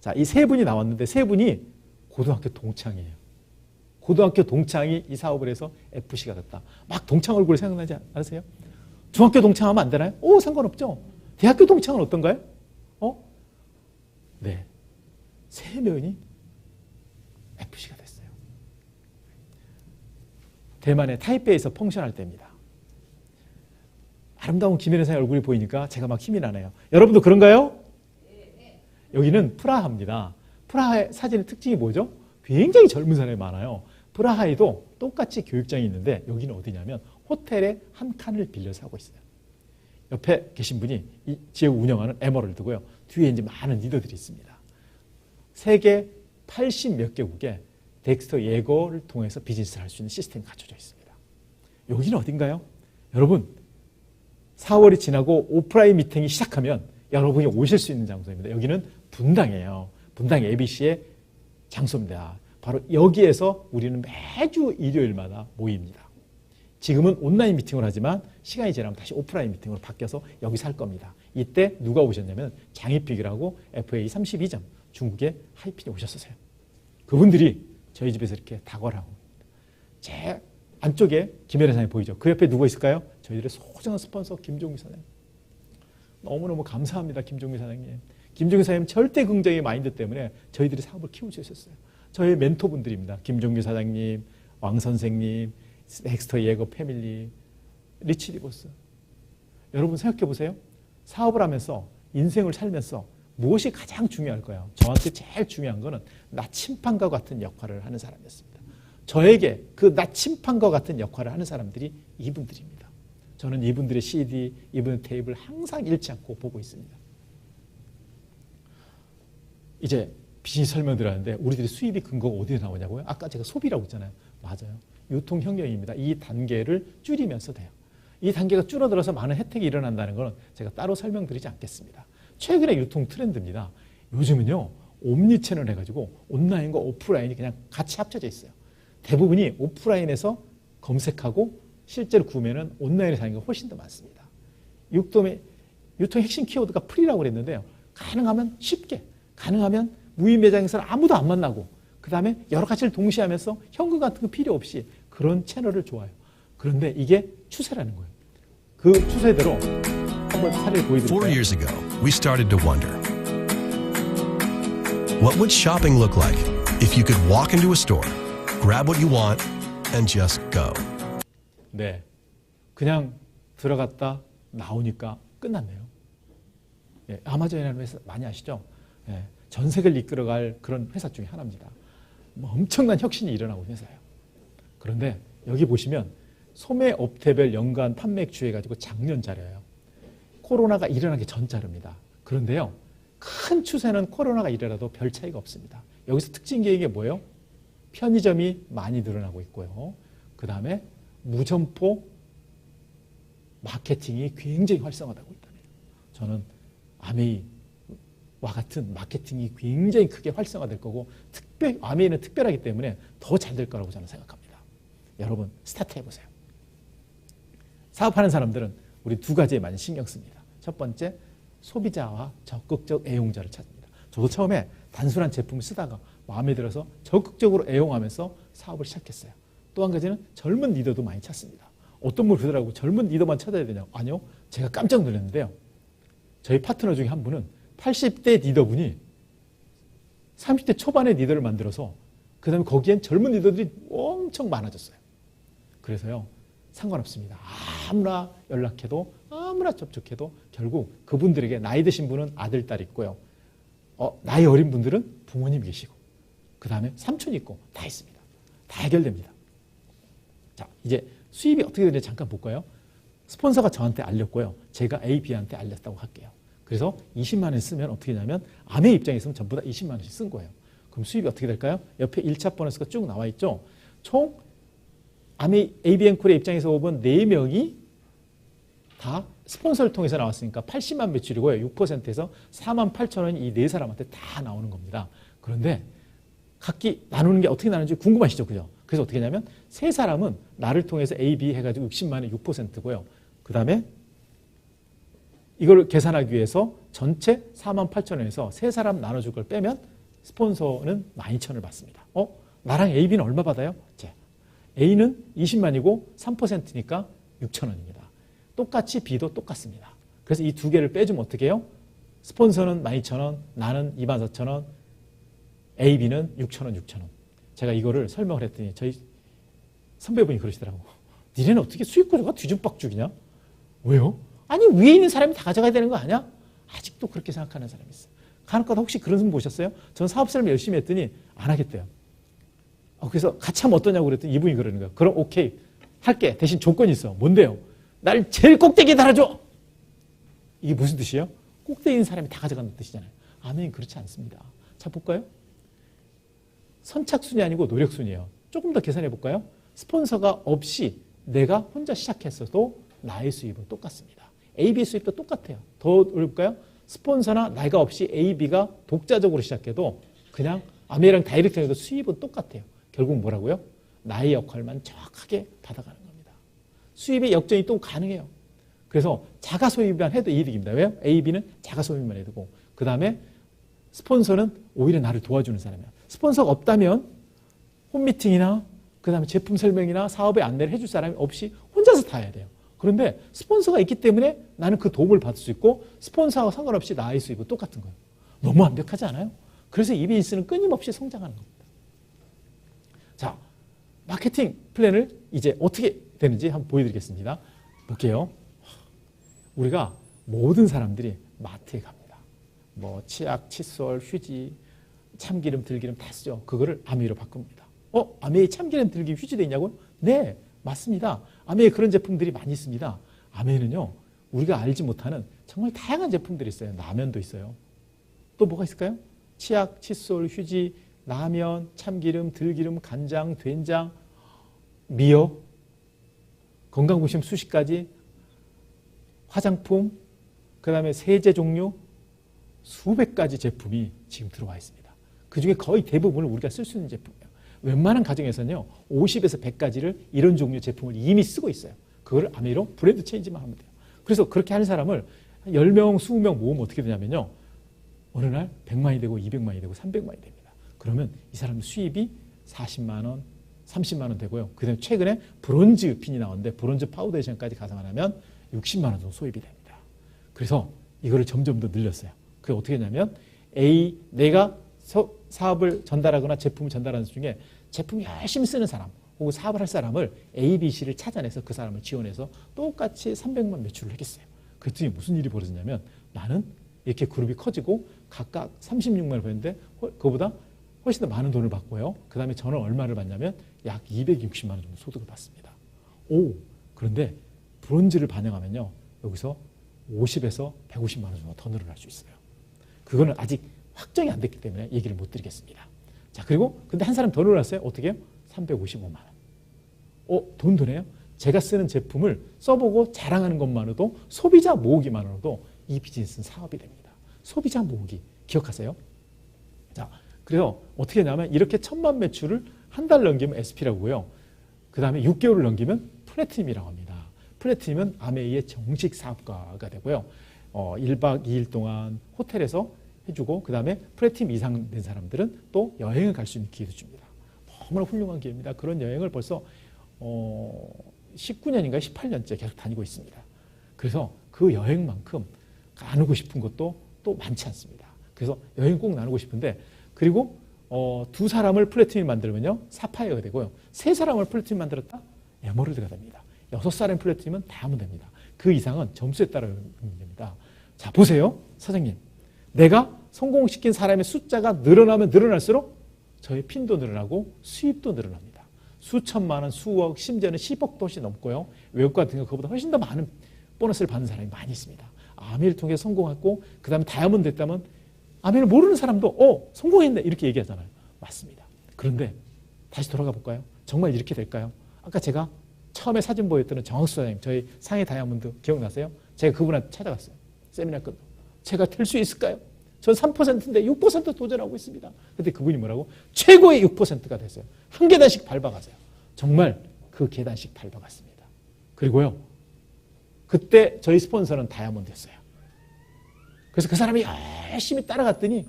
자, 이 세 분이 나왔는데 세 분이 고등학교 동창이에요. 고등학교 동창이 이 사업을 해서 FC가 됐다. 막 동창 얼굴 생각나지 않으세요? 중학교 동창하면 안 되나요? 오, 상관없죠. 대학교 동창은 어떤가요? 네. 세 명이 FC가 됐어요. 대만의 타이페이에서 펑션할 때입니다. 아름다운 김혜련사의 얼굴이 보이니까 제가 막 힘이 나네요. 여러분도 그런가요? 여기는 프라하입니다. 프라하의 사진의 특징이 뭐죠? 굉장히 젊은 사람이 많아요. 프라하에도 똑같이 교육장이 있는데 여기는 어디냐면 호텔의 한 칸을 빌려서 하고 있어요. 옆에 계신 분이 이 지역 운영하는 에머럴드고요. 뒤에 이제 많은 리더들이 있습니다. 세계 80 몇 개국에 덱스터 예거를 통해서 비즈니스를 할 수 있는 시스템이 갖춰져 있습니다. 여기는 어딘가요? 여러분, 4월이 지나고 오프라인 미팅이 시작하면 여러분이 오실 수 있는 장소입니다. 여기는 분당이에요. 분당 ABC의 장소입니다. 바로 여기에서 우리는 매주 일요일마다 모입니다. 지금은 온라인 미팅을 하지만 시간이 지나면 다시 오프라인 미팅으로 바뀌어서 여기서 할 겁니다. 이때 누가 오셨냐면 장희픽이라고 FA 32점 중국의 하이핀이 오셨었어요. 그분들이 저희 집에서 이렇게 다과를 하고 제 안쪽에 김혜련 사장님 보이죠? 그 옆에 누가 있을까요? 저희들의 소중한 스폰서 김종규 사장님. 너무너무 감사합니다. 김종규 사장님. 김종규 사장님 절대 긍정의 마인드 때문에 저희들이 사업을 키울 수 있었어요. 저희 멘토분들입니다. 김종규 사장님, 왕 선생님, 덱스터 예거 패밀리, 리치 리버스. 여러분 생각해 보세요. 사업을 하면서 인생을 살면서 무엇이 가장 중요할까요? 저한테 제일 중요한 거는 나침판과 같은 역할을 하는 사람이었습니다. 저에게 그 나침판과 같은 역할을 하는 사람들이 이분들입니다. 저는 이분들의 CD, 이분의 테이블 항상 잃지 않고 보고 있습니다. 이제 비즈니스 설명드렸는데 우리들의 수입이 근거가 어디에 나오냐고요? 아까 제가 소비라고 했잖아요. 맞아요. 유통혁명입니다. 이 단계를 줄이면서 돼요. 이 단계가 줄어들어서 많은 혜택이 일어난다는 건 제가 따로 설명드리지 않겠습니다. 최근의 유통 트렌드입니다. 요즘은요. 옴니채널 해가지고 온라인과 오프라인이 그냥 같이 합쳐져 있어요. 대부분이 오프라인에서 검색하고 실제로 구매는 온라인에 사는 게 훨씬 더 많습니다. 유통의 핵심 키워드가 프리라고 그랬는데요. 가능하면 쉽게, 가능하면 무인 매장에서는 아무도 안 만나고 그 다음에 여러 가지를 동시에 하면서 현금 같은 거 필요 없이 그런 채널을 좋아해요. 그런데 이게 추세라는 거예요. 그 추세대로 한번 사례를 보여드릴게요. 4 years ago, we started to wonder, what would shopping look like if you could walk into a store, grab what you want, and just go? 네, 그냥 들어갔다 나오니까 끝났네요. 예, 아마존이라는 회사 많이 아시죠? 예, 전 세계를 이끌어갈 그런 회사 중에 하나입니다. 뭐 엄청난 혁신이 일어나고 있는 회사예요. 그런데 여기 보시면 소매 업태별 연간 판매액 추이해가지고 작년 자료예요. 코로나가 일어나기 전 자료입니다. 그런데요, 큰 추세는 코로나가 일어나도 별 차이가 없습니다. 여기서 특징 계획이 뭐예요? 편의점이 많이 늘어나고 있고요. 그 다음에 무점포 마케팅이 굉장히 활성화되고 있다는 거예요. 저는 아메이와 같은 마케팅이 굉장히 크게 활성화될 거고 아메이는 특별하기 때문에 더 잘 될 거라고 저는 생각합니다. 여러분 스타트 해보세요. 사업하는 사람들은 우리 두 가지에 많이 신경 씁니다. 첫 번째, 소비자와 적극적 애용자를 찾습니다. 저도 처음에 단순한 제품을 쓰다가 마음에 들어서 적극적으로 애용하면서 사업을 시작했어요. 또 한 가지는 젊은 리더도 많이 찾습니다. 어떤 분을 그러더라고, 젊은 리더만 찾아야 되냐고. 아니요, 제가 깜짝 놀랐는데요. 저희 파트너 중에 한 분은 80대 리더분이 30대 초반의 리더를 만들어서 그 다음에 거기엔 젊은 리더들이 엄청 많아졌어요. 그래서요, 상관없습니다. 아무나 연락해도 아무나 접촉해도 결국 그분들에게 나이 드신 분은 아들, 딸 있고요. 나이 어린 분들은 부모님 계시고 그 다음에 삼촌 있고 다 있습니다. 다 해결됩니다. 자, 이제 수입이 어떻게 되는지 잠깐 볼까요? 스폰서가 저한테 알렸고요. 제가 A, B한테 알렸다고 할게요. 그래서 20만 원 쓰면 어떻게 되냐면 아메 입장에서는 전부 다 20만 원씩 쓴 거예요. 그럼 수입이 어떻게 될까요? 옆에 1차 보너스가 쭉 나와 있죠. 총 아메 ABN콜의 입장에서 보면 4명이 다 스폰서를 통해서 나왔으니까 80만 매출이고요. 6%에서 4만 8천 원이 이 4사람한테 다 나오는 겁니다. 그런데 각기 나누는 게 어떻게 나누는지 궁금하시죠? 그죠? 그래서 어떻게 하냐면 세 사람은 나를 통해서 A, B 해가지고 60만의 6%고요. 그 다음에 이걸 계산하기 위해서 전체 48,000원에서 세 사람 나눠줄 걸 빼면 스폰서는 12,000원을 받습니다. 나랑 A, B는 얼마 받아요? A는 20만이고 3%니까 6,000원입니다. 똑같이 B도 똑같습니다. 그래서 이 두 개를 빼주면 어떻게 해요? 스폰서는 12,000원, 나는 24,000원, A, B는 6,000원, 6,000원. 제가 이거를 설명을 했더니 저희 선배분이 그러시더라고. 니네는 어떻게 수익 구조가 뒤죽박죽이냐? 왜요? 아니 위에 있는 사람이 다 가져가야 되는 거 아니야? 아직도 그렇게 생각하는 사람이 있어요. 간혹가다 혹시 그런 분 보셨어요? 전 사업설명 열심히 했더니 안 하겠대요. 그래서 같이 하면 어떠냐고 그랬더니 이분이 그러는 거예요. 그럼 오케이 할게. 대신 조건이 있어. 뭔데요? 날 제일 꼭대기에 달아줘. 이게 무슨 뜻이에요? 꼭대기에 있는 사람이 다 가져간다는 뜻이잖아요. 아멘. 그렇지 않습니다. 자 볼까요? 선착순이 아니고 노력순이에요. 조금 더 계산해 볼까요? 스폰서가 없이 내가 혼자 시작했어도 나의 수입은 똑같습니다. A, B 수입도 똑같아요. 더 어려울까요? 스폰서나 내가 없이 A, B가 독자적으로 시작해도 그냥 아메랑 다이렉트해도 수입은 똑같아요. 결국 뭐라고요? 나의 역할만 정확하게 받아가는 겁니다. 수입의 역전이 또 가능해요. 그래서 자가 소입만 해도 이득입니다. 왜요? A, B는 자가 소입만 해도 되고 그 다음에 스폰서는 오히려 나를 도와주는 사람이야. 스폰서가 없다면 홈미팅이나 그 다음에 제품 설명이나 사업의 안내를 해줄 사람이 없이 혼자서 다 해야 돼요. 그런데 스폰서가 있기 때문에 나는 그 도움을 받을 수 있고 스폰서와 상관없이 나의 수입은 똑같은 거예요. 너무 완벽하지 않아요? 그래서 이 비즈니스는 끊임없이 성장하는 겁니다. 자, 마케팅 플랜을 이제 어떻게 되는지 한번 보여드리겠습니다. 볼게요. 우리가 모든 사람들이 마트에 갑니다. 뭐 치약, 칫솔, 휴지, 참기름, 들기름 다 쓰죠. 그거를 아메이로 바꿉니다. 아메이 참기름, 들기름, 휴지도 있냐고요? 네, 맞습니다. 아메이 그런 제품들이 많이 있습니다. 아메이는요, 우리가 알지 못하는 정말 다양한 제품들이 있어요. 라면도 있어요. 또 뭐가 있을까요? 치약, 칫솔, 휴지, 라면, 참기름, 들기름, 간장, 된장, 미역, 건강보심 수십 가지, 화장품, 그 다음에 세제 종류, 수백 가지 제품이 지금 들어와 있습니다. 그중에 거의 대부분을 우리가 쓸 수 있는 제품이에요. 웬만한 가정에서는요, 50에서 100가지를 이런 종류 제품을 이미 쓰고 있어요. 그걸 아메이로 브랜드 체인지만 하면 돼요. 그래서 그렇게 하는 사람을 10명, 20명 모으면 어떻게 되냐면요. 어느 날 100만이 되고 200만이 되고 300만이 됩니다. 그러면 이 사람 수입이 40만 원, 30만 원 되고요. 그 다음에 최근에 브론즈 핀이 나왔는데 브론즈 파우데이션까지 가상하면 60만 원 정도 소입이 됩니다. 그래서 이거를 점점 더 늘렸어요. 그게 어떻게 했냐면 내가 사업을 전달하거나 제품을 전달하는 중에 제품 열심히 쓰는 사람 혹은 사업을 할 사람을 A, B, C를 찾아내서 그 사람을 지원해서 똑같이 300만 매출을 했겠어요. 그랬더니 무슨 일이 벌어졌냐면 나는 이렇게 그룹이 커지고 각각 36만을 벌였는데 그거보다 훨씬 더 많은 돈을 받고요. 그 다음에 저는 얼마를 받냐면 약 260만 원 정도 소득을 받습니다. 그런데 브론즈를 반영하면요. 여기서 50에서 150만 원 정도 더 늘어날 수 있어요. 그거는 아직 확정이 안 됐기 때문에 얘기를 못 드리겠습니다. 자, 그리고 근데 한 사람 더 늘어났어요. 어떻게 해요? 355만 원. 돈 드네요. 제가 쓰는 제품을 써보고 자랑하는 것만으로도 소비자 모으기만으로도 이 비즈니스는 사업이 됩니다. 소비자 모으기 기억하세요? 자, 그래서 어떻게 하냐면 이렇게 1000만 매출을 한 달 넘기면 SP라고요. 그 다음에 6개월을 넘기면 플래티넘이라고 합니다. 플래티넘은 아메이의 정식 사업가가 되고요. 1박 2일 동안 호텔에서 해주고 그 다음에 플래티넘 이상 된 사람들은 또 여행을 갈 수 있는 기회도 줍니다. 너무나 훌륭한 기회입니다. 그런 여행을 벌써 19년인가 18년째 계속 다니고 있습니다. 그래서 그 여행만큼 나누고 싶은 것도 또 많지 않습니다. 그래서 여행 꼭 나누고 싶은데 그리고 두 사람을 플래티넘 만들면요 사파이어가 되고요. 세 사람을 플래티넘 만들었다? 에머럴드가 됩니다. 6사람의 플래티넘은 다이아몬드입니다. 그 이상은 점수에 따라 됩니다. 자, 보세요. 사장님. 내가 성공시킨 사람의 숫자가 늘어나면 늘어날수록 저의 핀도 늘어나고 수입도 늘어납니다. 수천만 원, 수억, 심지어는 10억도 훨씬 넘고요. 외국 같은 경우 그보다 훨씬 더 많은 보너스를 받는 사람이 많이 있습니다. 아메이를 통해 성공했고 그 다음에 다이아몬드 됐다면 아메이를 모르는 사람도 성공했네 이렇게 얘기하잖아요. 맞습니다. 그런데 다시 돌아가 볼까요? 정말 이렇게 될까요? 아까 제가 처음에 사진 보였던 정학수 사장님 저희 상해 다이아몬드 기억나세요? 제가 그분한테 찾아갔어요. 세미나 끝나고. 제가 될 수 있을까요? 전 3%인데 6% 도전하고 있습니다. 근데 그분이 뭐라고? 최고의 6%가 됐어요. 한 계단씩 밟아가세요. 정말 그 계단식 밟아갔습니다. 그리고요, 그때 저희 스폰서는 다이아몬드였어요. 그래서 그 사람이 열심히 따라갔더니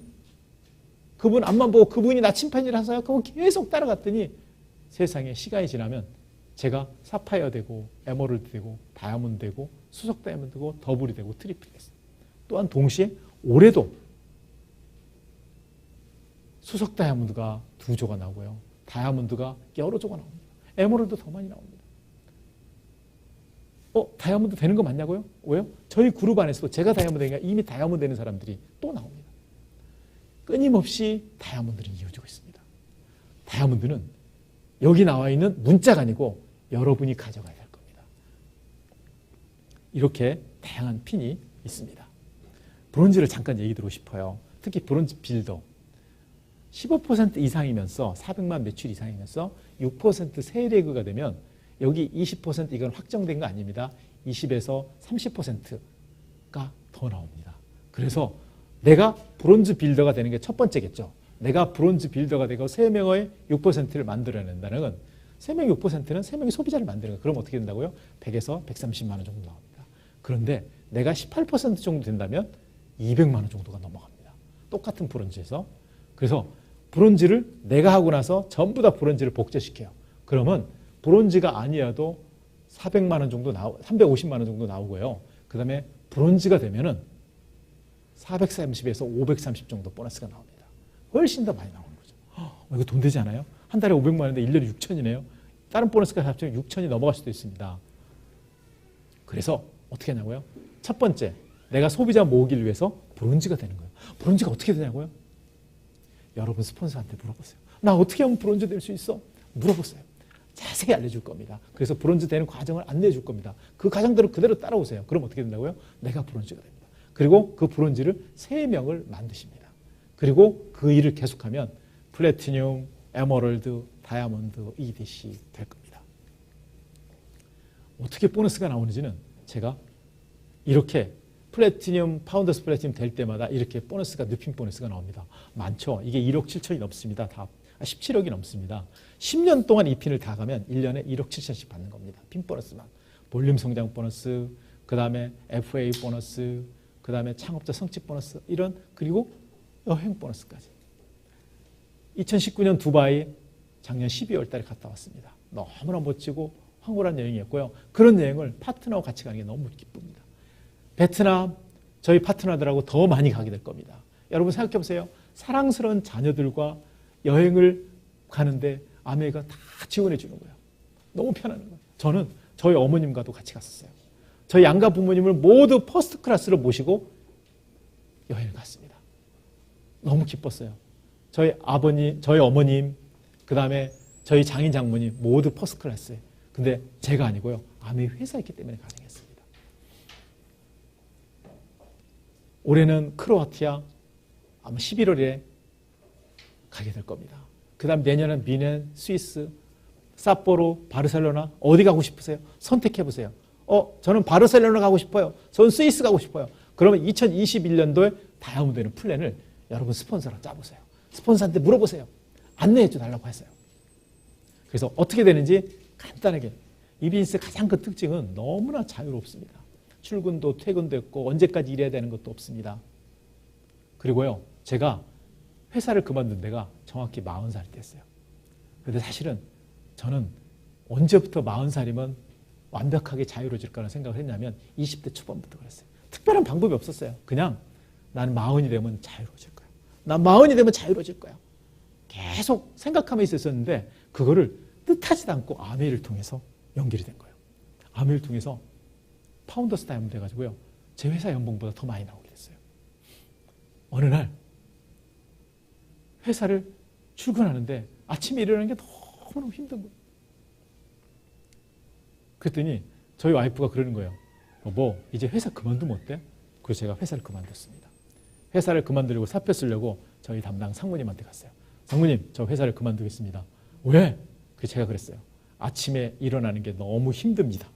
그분 앞만 보고 그분이 나침판이라서요. 그분 계속 따라갔더니 세상에 시간이 지나면 제가 사파이어 되고 에머럴드 되고 다이아몬드 되고 수석 다이아몬드 되고 더블이 되고 트리플이 됐어요. 또한 동시에 올해도 수석 다이아몬드가 2조가 나오고요. 다이아몬드가 여러 조가 나옵니다. 에머럴드 더 많이 나옵니다. 다이아몬드 되는 거 맞냐고요? 왜요? 저희 그룹 안에서도 제가 다이아몬드 되니까 이미 다이아몬드 되는 사람들이 또 나옵니다. 끊임없이 다이아몬드를 이어지고 있습니다. 다이아몬드는 여기 나와 있는 문자가 아니고 여러분이 가져가야 될 겁니다. 이렇게 다양한 핀이 있습니다. 브론즈를 잠깐 얘기 드리고 싶어요. 특히 브론즈 빌더. 15% 이상이면서 400만 매출 이상이면서 6% 세일레그가 되면 여기 20% 이건 확정된 거 아닙니다. 20에서 30%가 더 나옵니다. 그래서 내가 브론즈 빌더가 되는 게 첫 번째겠죠. 내가 브론즈 빌더가 되고 3명의 6%를 만들어낸다는 건 3명 6%는 3명의 소비자를 만드는 거예요. 그럼 어떻게 된다고요? 100에서 130만 원 정도 나옵니다. 그런데 내가 18% 정도 된다면 200만 원 정도가 넘어갑니다. 똑같은 브론즈에서. 그래서 브론즈를 내가 하고 나서 전부 다 브론즈를 복제시켜요. 그러면 브론즈가 아니어도 400만 원 정도 350만 원 정도 나오고요. 그 다음에 브론즈가 되면은 430에서 530 정도 보너스가 나옵니다. 훨씬 더 많이 나오는 거죠. 이거 돈 되지 않아요? 한 달에 500만 원인데 1년에 6천이네요. 다른 보너스가 합치면 6천이 넘어갈 수도 있습니다. 그래서 어떻게 하냐고요? 첫 번째, 내가 소비자 모으기를 위해서 브론즈가 되는 거예요. 브론즈가 어떻게 되냐고요? 여러분 스폰서한테 물어보세요. 나 어떻게 하면 브론즈 될 수 있어? 물어보세요. 자세히 알려줄 겁니다. 그래서 브론즈 되는 과정을 안내해 줄 겁니다. 그 과정대로 그대로 따라오세요. 그럼 어떻게 된다고요? 내가 브론즈가 됩니다. 그리고 그 브론즈를 3명을 만드십니다. 그리고 그 일을 계속하면 플래티늄, 에머럴드, 다이아몬드, EDC 될 겁니다. 어떻게 보너스가 나오는지는 제가 이렇게 플래티늄, 파운더스 플래티늄 될 때마다 이렇게 보너스가 늪인 보너스가 나옵니다. 많죠? 이게 1억 7천이 넘습니다. 다 17억이 넘습니다. 10년 동안 이 핀을 다 가면 1년에 1억 7천씩 받는 겁니다. 핀 보너스만. 볼륨 성장 보너스, 그 다음에 FA 보너스, 그 다음에 창업자 성취 보너스, 이런, 그리고 여행 보너스까지. 2019년 두바이 작년 12월 달에 갔다 왔습니다. 너무나 멋지고 황홀한 여행이었고요. 그런 여행을 파트너와 같이 가는 게 너무 기쁩니다. 베트남, 저희 파트너들하고 더 많이 가게 될 겁니다. 여러분 생각해 보세요. 사랑스러운 자녀들과 여행을 가는데 아내가 다 지원해 주는 거예요. 너무 편한 거예요. 저는 저희 어머님과도 같이 갔었어요. 저희 양가 부모님을 모두 퍼스트 클래스로 모시고 여행을 갔습니다. 너무 기뻤어요. 저희 아버님, 저희 어머님, 그 다음에 저희 장인 장모님 모두 퍼스트 클래스에. 근데 제가 아니고요. 아내의 회사였기 때문에 가능했습니다. 올해는 크로아티아 아마 11월에 가게 될 겁니다. 그 다음 내년은 미넨, 스위스, 삿포로, 바르셀로나 어디 가고 싶으세요? 선택해보세요. 저는 바르셀로나 가고 싶어요. 저는 스위스 가고 싶어요. 그러면 2021년도에 다이아몬드 되는 플랜을 여러분 스폰서랑 짜보세요. 스폰서한테 물어보세요. 안내해 줘달라고 했어요. 그래서 어떻게 되는지 간단하게. 이 비즈니스의 가장 큰 특징은 너무나 자유롭습니다. 출근도 퇴근도 있고 언제까지 일해야 되는 것도 없습니다. 그리고요, 제가 회사를 그만둔 데가 정확히 40살 때였어요. 그런데 사실은 저는 언제부터 40살이면 완벽하게 자유로워질 거라는 생각을 했냐면 20대 초반부터 그랬어요. 특별한 방법이 없었어요. 그냥 나는 40이 되면 자유로워질 거야. 난 40이 되면 자유로워질 거야. 계속 생각하며 있었는데 그거를 뜻하지도 않고 아메이를 통해서 연결이 된 거예요. 아메이를 통해서 파운더스 다이아몬드 돼가지고요. 제 회사 연봉보다 더 많이 나오게 됐어요. 어느 날 회사를 출근하는데 아침에 일어나는 게 너무너무 힘든 거예요. 그랬더니 저희 와이프가 그러는 거예요. 여보, 이제 회사 그만두면 어때? 그래서 제가 회사를 그만뒀습니다. 회사를 그만두려고 사표 쓰려고 저희 담당 상무님한테 갔어요. 상무님, 저 회사를 그만두겠습니다. 왜? 그래서 제가 그랬어요. 아침에 일어나는 게 너무 힘듭니다.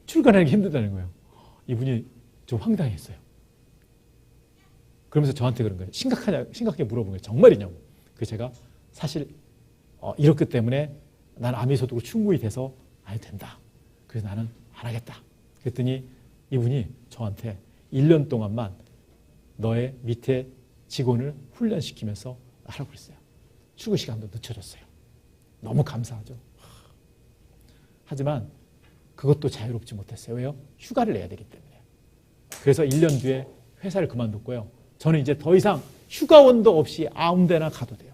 출근하는 게 힘들다는 거예요. 이분이 좀 황당했어요. 그러면서 저한테 그런 거예요. 심각하게 물어본 거예요. 정말이냐고. 그래서 제가 사실 이렇기 때문에 난 아메이 소득으로 충분히 돼서 아니 된다. 그래서 나는 안 하겠다. 그랬더니 이분이 저한테 1년 동안만 너의 밑에 직원을 훈련시키면서 하라고 그랬어요. 출근 시간도 늦춰줬어요. 너무 감사하죠. 하지만 그것도 자유롭지 못했어요. 왜요? 휴가를 내야 되기 때문에. 그래서 1년 뒤에 회사를 그만뒀고요. 저는 이제 더 이상 휴가원도 없이 아무 데나 가도 돼요.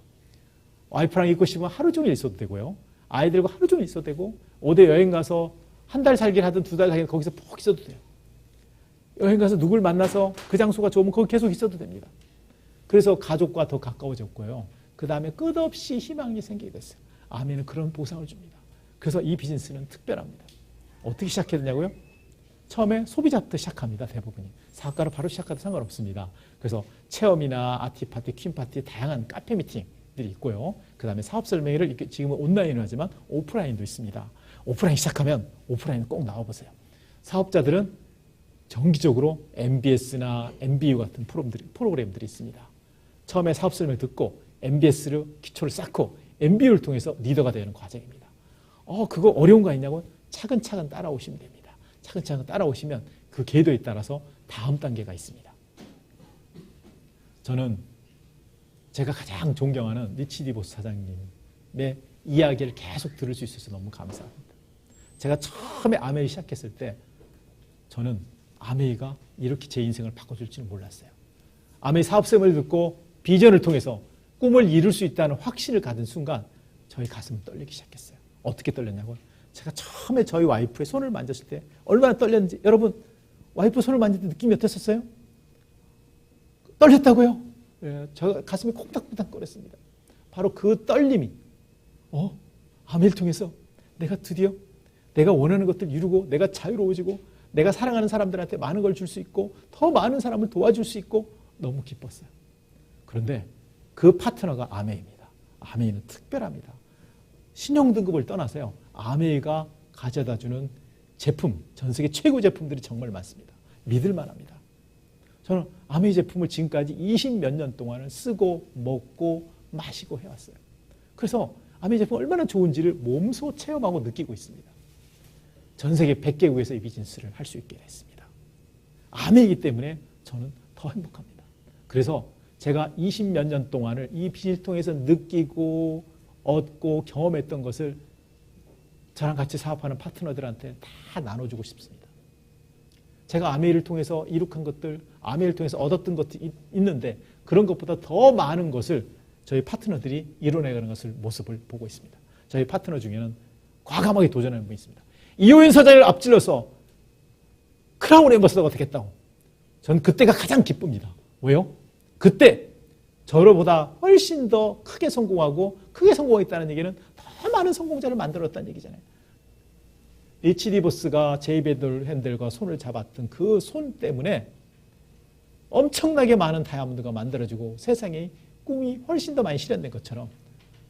와이프랑 있고 싶으면 하루 종일 있어도 되고요. 아이들과 하루 종일 있어도 되고, 어디 여행 가서 한 달 살기를 하든 2달 살기를 거기서 푹 있어도 돼요. 여행 가서 누굴 만나서 그 장소가 좋으면 거기 계속 있어도 됩니다. 그래서 가족과 더 가까워졌고요. 그 다음에 끝없이 희망이 생기게 됐어요. 아멘은 그런 보상을 줍니다. 그래서 이 비즈니스는 특별합니다. 어떻게 시작했냐고요? 처음에 소비자부터 시작합니다. 대부분이. 사업가로 바로 시작해도 상관없습니다. 그래서 체험이나 아티파티, 퀸파티, 다양한 카페 미팅들이 있고요. 그 다음에 사업 설명회를 지금은 온라인으로 하지만 오프라인도 있습니다. 오프라인 시작하면 오프라인 꼭 나와보세요. 사업자들은 정기적으로 MBS나 MBU 같은 프로그램들이 있습니다. 처음에 사업 설명을 듣고 MBS를 기초를 쌓고 MBU를 통해서 리더가 되는 과정입니다. 그거 어려운 거 있냐고? 차근차근 따라오시면 됩니다. 차근차근 따라오시면 그 궤도에 따라서 다음 단계가 있습니다. 저는 제가 가장 존경하는 리치 디보스 사장님의 이야기를 계속 들을 수 있어서 너무 감사합니다. 제가 처음에 아메이 시작했을 때 저는 아메이가 이렇게 제 인생을 바꿔줄 줄은 몰랐어요. 아메이 사업쌤을 듣고 비전을 통해서 꿈을 이룰 수 있다는 확신을 가진 순간 저희 가슴은 떨리기 시작했어요. 어떻게 떨렸냐고요? 제가 처음에 저희 와이프의 손을 만졌을 때 얼마나 떨렸는지, 여러분 와이프 손을 만질 때 느낌이 어땠었어요? 떨렸다고요? 예, 저 가슴이 콩닥콩닥거렸습니다. 바로 그 떨림이 아메이를 통해서 내가 드디어 내가 원하는 것들 이루고 내가 자유로워지고 내가 사랑하는 사람들한테 많은 걸 줄 수 있고 더 많은 사람을 도와줄 수 있고 너무 기뻤어요. 그런데 그 파트너가 아메이입니다. 아메이는 특별합니다. 신용 등급을 떠나서요. 아메이가 가져다주는 제품, 전 세계 최고 제품들이 정말 많습니다. 믿을만 합니다. 저는 아메이 제품을 지금까지 20몇 년 동안을 쓰고 먹고 마시고 해왔어요. 그래서 아메이 제품 얼마나 좋은지를 몸소 체험하고 느끼고 있습니다. 전 세계 100개국에서 이 비즈니스를 할 수 있게 됐습니다. 아메이기 때문에 저는 더 행복합니다. 그래서 제가 20몇 년 동안을 이 비즈니스 통해서 느끼고 얻고 경험했던 것을 저랑 같이 사업하는 파트너들한테 다 나눠주고 싶습니다. 제가 아메이를 통해서 이룩한 것들, 아메이를 통해서 얻었던 것들이 있는데 그런 것보다 더 많은 것을 저희 파트너들이 이뤄내가는 것을 모습을 보고 있습니다. 저희 파트너 중에는 과감하게 도전하는 분이 있습니다. 이호연 사장을 앞질러서 크라운 앰버서더가 되겠다고. 전 그때가 가장 기쁩니다. 왜요? 그때 저로보다 훨씬 더 크게 성공하고 크게 성공했다는 얘기는 더 많은 성공자를 만들었다는 얘기잖아요. 리치 디보스가 제이베들 핸들과 손을 잡았던 그 손 때문에 엄청나게 많은 다이아몬드가 만들어지고 세상에 꿈이 훨씬 더 많이 실현된 것처럼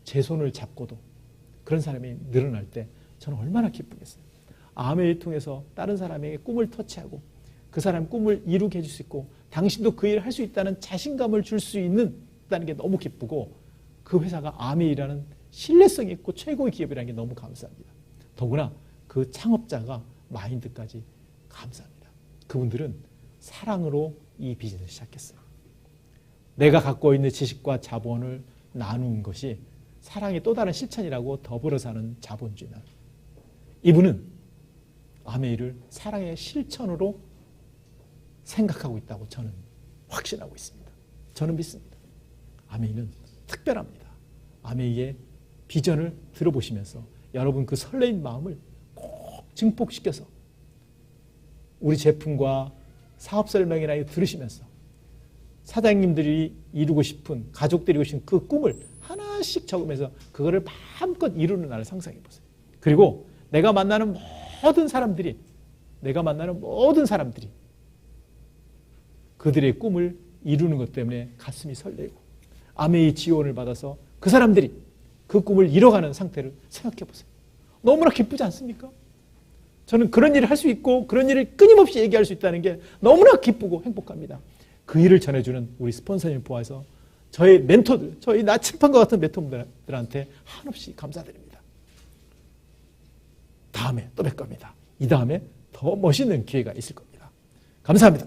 제 손을 잡고도 그런 사람이 늘어날 때 저는 얼마나 기쁘겠어요. 아메이를 통해서 다른 사람에게 꿈을 터치하고 그 사람 꿈을 이루게 해줄 수 있고 당신도 그 일을 할 수 있다는 자신감을 줄 수 있다는 게 너무 기쁘고 그 회사가 아메이라는 신뢰성 있고 최고의 기업이라는 게 너무 감사합니다. 더구나 그 창업자가 마인드까지 감사합니다. 그분들은 사랑으로 이 비즈니스를 시작했어요. 내가 갖고 있는 지식과 자본을 나누는 것이 사랑의 또 다른 실천이라고 더불어 사는 자본주의는 이분은 아메이를 사랑의 실천으로 생각하고 있다고 저는 확신하고 있습니다. 저는 믿습니다. 아메이는 특별합니다. 아메이의 비전을 들어보시면서 여러분 그 설레인 마음을 꼭 증폭시켜서 우리 제품과 사업 설명이나 들으시면서 사장님들이 이루고 싶은, 가족들이 이루고 싶은 그 꿈을 하나씩 적으면서 그거를 마음껏 이루는 날을 상상해 보세요. 그리고 내가 만나는 모든 사람들이 그들의 꿈을 이루는 것 때문에 가슴이 설레고 아메이 지원을 받아서 그 사람들이 그 꿈을 이뤄가는 상태를 생각해 보세요. 너무나 기쁘지 않습니까? 저는 그런 일을 할 수 있고 그런 일을 끊임없이 얘기할 수 있다는 게 너무나 기쁘고 행복합니다. 그 일을 전해주는 우리 스폰서님 포함해서 저의 멘토들, 저희 나침반과 같은 멘토들한테 한없이 감사드립니다. 다음에 또 뵐 겁니다. 이 다음에 더 멋있는 기회가 있을 겁니다. 감사합니다.